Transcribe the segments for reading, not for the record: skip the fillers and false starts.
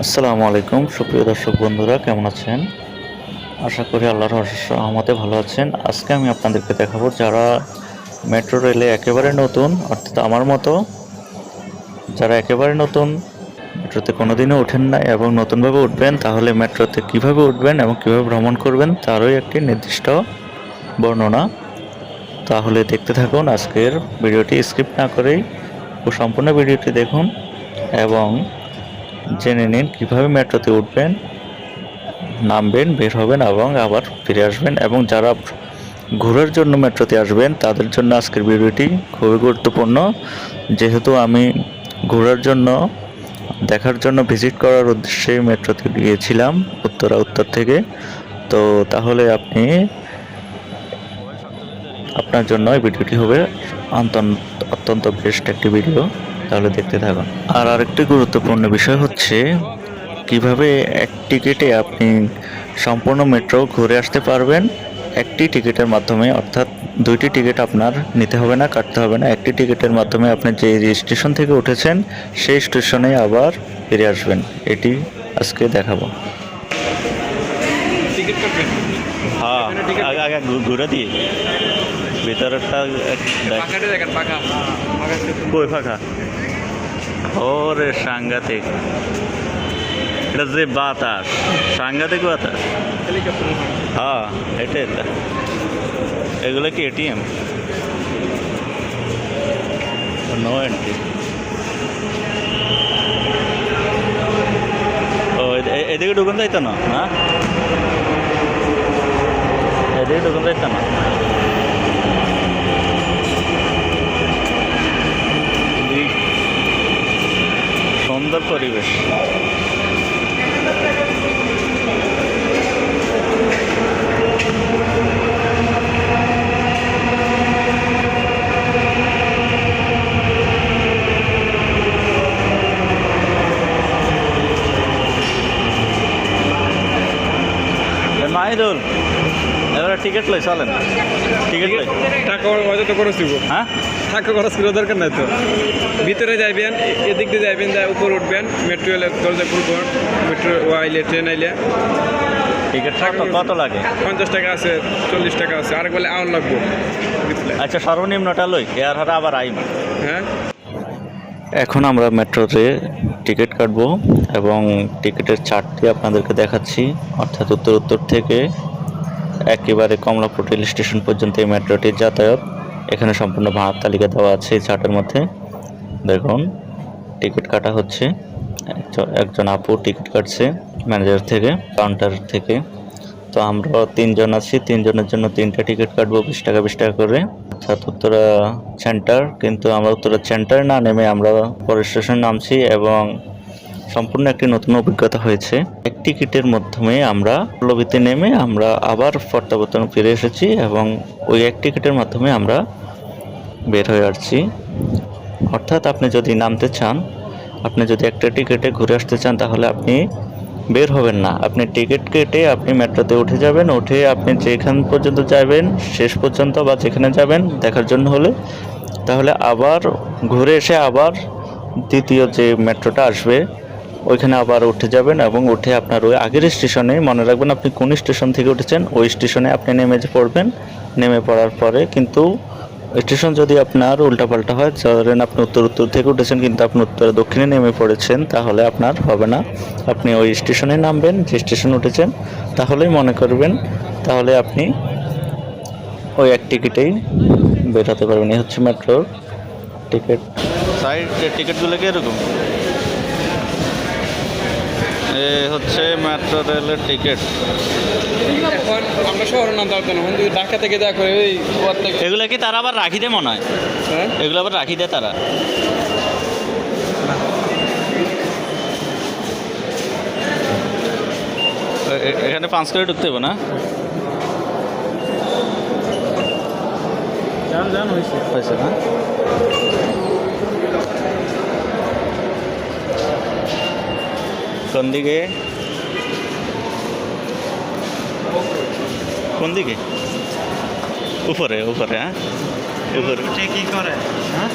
আসসালামু আলাইকুম সুপ্রিয় দর্শক বন্ধুরা, কেমন আছেন? আশা করি আল্লাহর অশেষ রহমতে ভালো আছেন। আজকে আমি আপনাদেরকে দেখাবো যারা মেট্রো রেলে একেবারে নতুন, অর্থাৎ আমার মতো যারা একেবারে নতুন, মেট্রোতে কোনোদিনও ওঠেন না এবং নতুনভাবে উঠবেন, তাহলে মেট্রোতে কিভাবে উঠবেন এবং কিভাবে ভ্রমণ করবেন তারই একটি নির্দিষ্ট বর্ণনা। তাহলে দেখতে থাকুন আজকের ভিডিওটি, স্কিপ না করেই সম্পূর্ণ ভিডিওটি দেখুন এবং জেনে নিন কীভাবে মেট্রোতে উঠবেন, নামবেন, বের হবেন এবং আবার ফিরে আসবেন। এবং যারা ঘোরার জন্য মেট্রোতে আসবেন তাদের জন্য আজকের ভিডিওটি খুবই গুরুত্বপূর্ণ, যেহেতু আমি ঘোরার জন্য, দেখার জন্য, ভিজিট করার উদ্দেশ্যে মেট্রোতে গিয়েছিলাম উত্তর থেকে। তো তাহলে আপনার জন্য এই ভিডিওটি হবে অত্যন্ত বেস্ট একটি ভিডিও। তাহলে দেখতে থাকুন। আর আরেকটি গুরুত্বপূর্ণ বিষয় হচ্ছে কিভাবে এক টিকিটে আপনি সম্পূর্ণ মেট্রো ঘুরে আসতে পারবেন একটি টিকিটের মাধ্যমে। অর্থাৎ দুইটি টিকিট আপনার নিতে হবে না, কাটতে হবে না। একটি টিকিটের মাধ্যমে আপনি যে স্টেশন থেকে উঠেছেন সেই স্টেশনে আবার ফিরে আসবেন। এটি আজকে দেখাবো। টিকিট কাটবেন? হ্যাঁ, আগে আগে ঘুরে দিয়ে ভিতরটা পাখাটা দেখেন, পাখা কই ফাঁকা। ওরে সাংঘাতিক, এটা যে বাতাস, সাংঘাতিক বাতাস। হ্যাঁ, এটাই তো। এগুলো কি এটিএম? No entry. ও এদিকে ঢুকুন যাইতো না? হ্যাঁ, এদিকে ঢুকুন যাইতো না। সুন্দর পরিবেশ। মাহিদুল, এবারে টিকিট লই, চলেন। টিকিট লই, টাকা হয়তো তো খরচ দিব। হ্যাঁ, টাকা খরচ করার দরকার নাই তো। ভিতরে যাইবেন, এদিক দিয়ে যাইবেন, যা উপর উঠবেন, মেট্রো এলে দরজা খুলবেন, মেট্রো আইলে, ট্রেন আইলে। টিকিট কত লাগে? 50 টাকা আছে, 40 টাকা আছে, আরেক বেলা আউন লাগবো। আচ্ছা, সর্বনিম্নটা লই, এর হারে আবার আইম। হ্যাঁ, এখন আমরা মেট্রোতে টিকিট কাটবো এবং টিকিটের চার্টটি আপনাদেরকে দেখাচ্ছি। অর্থাৎ উত্তর থেকে একেবারে কমলাপুর রেল স্টেশন পর্যন্ত এই মেট্রোটির যাতায়াত। এখানে সম্পূর্ণ ভাড়ার তালিকা দেওয়া আছে এই চার্টের মধ্যে। দেখুন, টিকিট কাটা হচ্ছে। একজন আপু টিকিট কাটছে ম্যানেজার থেকে, কাউন্টার থেকে। তো আমরা 3 জন আছি, 3 জনের জন্য 3টা টিকিট কাটবো 20 টাকা 20 টাকা করে। অর্থাৎ উত্তরা সেন্টার, কিন্তু আমরা উত্তরা সেন্টার না নেমে আমরা পরের স্টেশনে নামছি এবং সম্পূর্ণ একটি নতুন অভিজ্ঞতা হয়েছে। এক টিকিটের মাধ্যমে আমরা লবিতে নেমে আমরা আবার প্রত্যাবর্তন ফিরে এসেছি এবং ওই এক টিকিটের মাধ্যমে আমরা বের হয়ে আসছি। অর্থাৎ আপনি যদি নামতে চান, আপনি যদি একটা টিকিটে ঘুরে আসতে চান, তাহলে আপনি বের হবেন না। আপনি টিকিট কেটে আপনি মেট্রোতে উঠে যাবেন, উঠে আপনি যেখান পর্যন্ত যাবেন, শেষ পর্যন্ত বা যেখানে যাবেন দেখার জন্য হলে, তাহলে আবার ঘুরে এসে আবার দ্বিতীয় যে মেট্রোটা আসবে ওইখানে আবার উঠে যাবেন এবং উঠে আপনার ওই আগের স্টেশনে, মনে রাখবেন আপনি কোন স্টেশন থেকে উঠেছেন ওই স্টেশনে আপনি নেমে পড়বেন। নেমে পড়ার পরে কিন্তু স্টেশন যদি আপনার উল্টাপাল্টা হয়, ধরেন আপনি উত্তর থেকে উঠেছেন কিন্তু আপনি উত্তরে দক্ষিণে নেমে পড়েছেন, তাহলে আপনার হবে না। আপনি ওই স্টেশনে নামবেন যে স্টেশন উঠেছেন, তাহলেই মনে করবেন, তাহলে আপনি ওই এক টিকিটেই বের হতে পারবেন। এই হচ্ছে মেট্রোর টিকিট। সাইড টিকিটগুলো কি এরকম? এ হচ্ছে মেট্রো রেলের টিকিট। এখন আমরা শহরের নাম তার জন্য ঢাকা থেকে দেখা করে ওই এগুলো কি তারা আবার রাখি দেয় মনে হয়? হ্যাঁ, এগুলো আবার রাখি দেয় তারা। এখানে 5 করে ঢুকতে হবে না? জান হয়েছে না? কোন দিকে? কোন দিকে? উপরে উপরে। হ্যাঁ, উপরে কি করে? হ্যাঁ,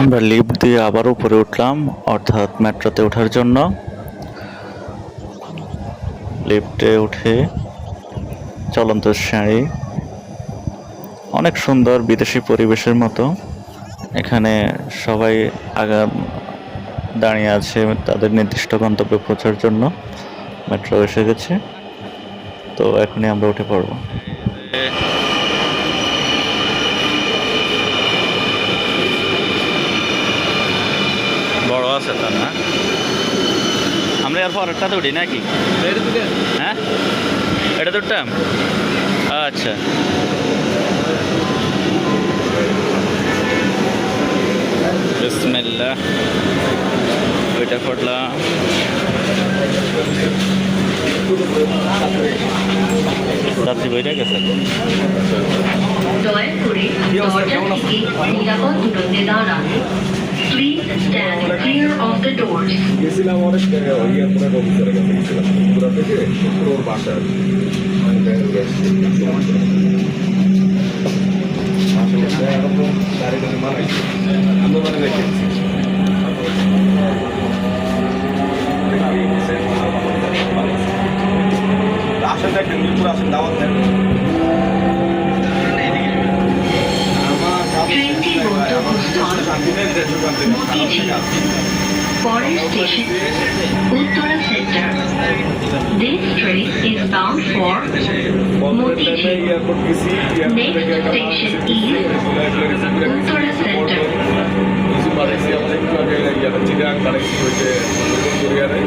আমরা লিফট দিয়ে আবার উপরে উঠলাম, অর্থাৎ মেট্রোতে ওঠার জন্য। লিফটে উঠে চলন্ত সিঁড়ি, অনেক সুন্দর বিদেশি পরিবেশের মতো। এখানে সবাই দাঁড়িয়ে আছে তাদের নির্দিষ্ট গন্তব্যে পৌঁছার জন্য। মেট্রো এসে গেছে, তো এখনই আমরা উঠে পড়ব। বড় আছে তা না? আমরা এর পরেরটাতে উঠি নাকি? হ্যাঁ, এটা তো উঠতাম। আচ্ছা, বিসমিল্লাহ। ওইটা করলাম। যাত্রী বইটা গেছে। দয়া করে দরজা থেকে নিরাপদ দূরত্বে দাঁড়ান। Please stand clear of the doors. গেছিলাম অনেক ইয়ারপোর্টের অফিসারের কাছে গেছিলাম পুরা থেকে ওর বাসা আমরা মানে রেখেছি আসেন দেখেন মিরপুর আসেন দাওয়াত দেন ট্রেনটি গন্তব্যস্থল পরের station Uttara center. This train is bound for Motiji. Airport গেছি Next station is Uttara Center. চিরাং বাড়াইছি হয়েছে কোরিয়ারে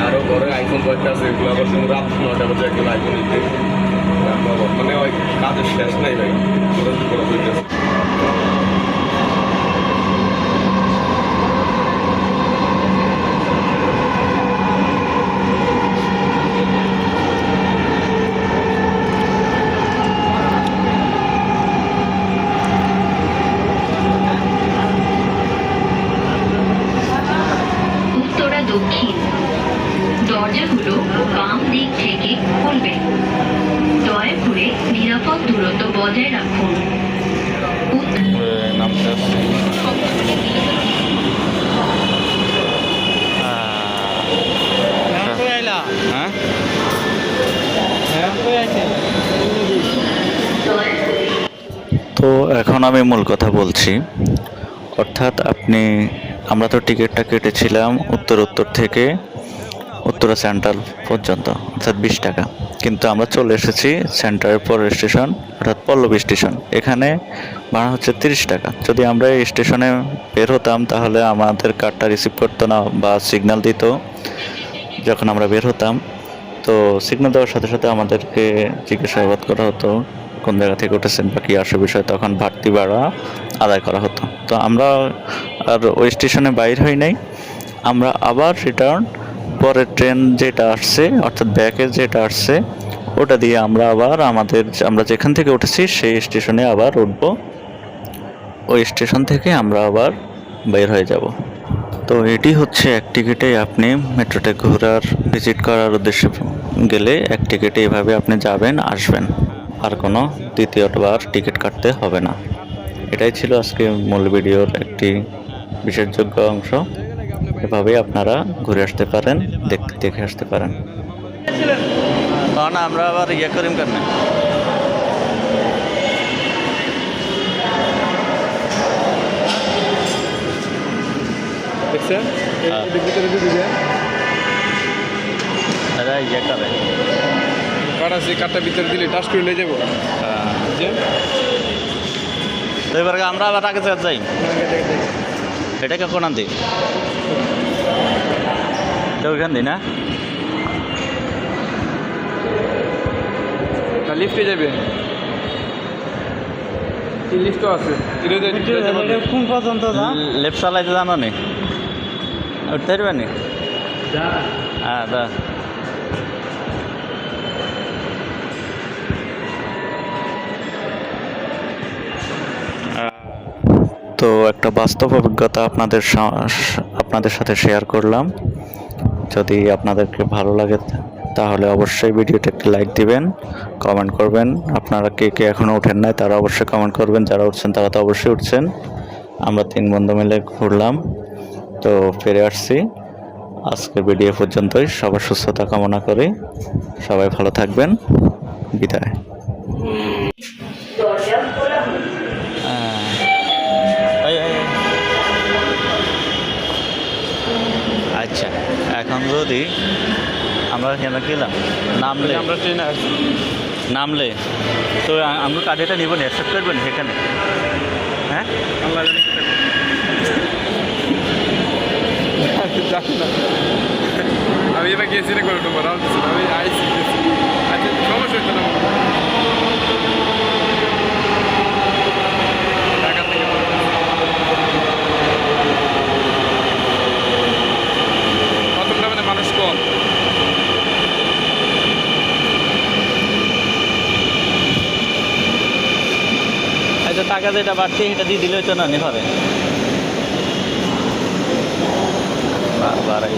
আরও ঘরে আইফোন কয়েকটা আছে এগুলো আবার রাত 9টা বাজে একজন আইফোন নিতে মানে ওই কাজের শেষ নাই ভাই করা হইতেছে। উত্তরা দক্ষিণ। দরজাগুলো বাম দিক থেকে খুলবে। দয়া করে নিরাপদ দূরত্ব বজায় রাখুন। নামতে আসছে। হ্যাঁ, তো এখন আমি মূল কথা বলছি। অর্থাৎ আমরা তো টিকিটটা কেটেছিলাম উত্তর থেকে উত্তরা সেন্ট্রাল পর্যন্ত, অর্থাৎ 20 টাকা। কিন্তু আমরা চলে এসেছি সেন্টারের পরের স্টেশন, অর্থাৎ পল্লবী স্টেশন। এখানে ভাড়া হচ্ছে 30 টাকা। যদি আমরা এই স্টেশনে বের হতাম তাহলে আমাদের কার্ডটা রিসিভ করতো না বা সিগন্যাল দিত যখন আমরা বের হতাম। তো সিগন্যাল দেওয়ার সাথে সাথে আমাদেরকে জিজ্ঞাসাবাদ করা হতো কোন জায়গা থেকে উঠেছেন বা কী আসে বিষয়, তখন বাড়তি ভাড়া আদায় করা হতো। তো আমরা আর ওই স্টেশনে বাইর হই নাই, আমরা আবার রিটার্ন পরের ট্রেন যেটা আসছে, অর্থাৎ ব্যাকে যেটা আসছে ওটা দিয়ে আমরা আবার আমরা যেখান থেকে উঠেছি সেই স্টেশনে আবার উঠবো। ওই স্টেশন থেকে আমরা আবার বের হয়ে যাব। তো এটি হচ্ছে এক টিকিটে আপনি মেট্রোতে ভিজিট করার উদ্দেশ্যে গেলে এক টিকিটে এভাবে আপনি যাবেন আসবেন, আর কোনো দ্বিতীয়বার টিকিট কাটতে হবে না। এটাই ছিল আজকে মূল ভিডিওর একটি বিশেষযোগ্য অংশ। এভাবেই আপনারা ঘুরে আসতে পারেন, দেখে আসতে পারেন। না, আমরা আবার করিম কেন দেখছেন ভিতরে কার্ড আছে, কার্ডটা ভিতরে দিলে টাচ করে নিয়ে যাবো। তো এবার আমরা আবার আগে যাই, এটাকে কোন আনতে ওইখান দিই না, লিফটে যাবে, লিফটও আছে। কোন পর্যন্ত লেফট চালাইতে জানো নি? উঠতে পারবে নি? হ্যাঁ, দা তো একটা বাস্তব অভিজ্ঞতা আপনাদের সাথে শেয়ার করলাম। যদি আপনাদেরকে ভালো লাগে তাহলে অবশ্যই ভিডিওটা একটি লাইক দিবেন, কমেন্ট করবেন। আপনারা কে কে এখনও ওঠেন নাই তারা অবশ্যই কমেন্ট করবেন, যারা উঠছেন তারা তো অবশ্যই উঠছেন। আমরা 3 বন্ধু মিলে ঘুরলাম, তো ফিরে আসছি। আজকের ভিডিও পর্যন্তই। সবার সুস্থতা কামনা করি। সবাই ভালো থাকবেন। বিদায়। আচ্ছা, এখন যদি আমরা এখানে গেলাম, নামলে আমরা ট্রেনে আসছি। নামলে তো আমরা কার্ডটা নিব না, অ্যাকসেপ্ট করবেন সেখানে? হ্যাঁ, আল্লাহ জানে কি থাকে। জানি না। আমি এবার গেছি রে করে তোমার আমি আইসি গেছি। আচ্ছা সমস্যা হচ্ছে না। ঢাকা থেকে প্রথমটা মানে মানুষ কম। আচ্ছা, টাকা যেটা বাড়তি সেটা দিয়ে দিলে হতো না, নি হবে বাড়াই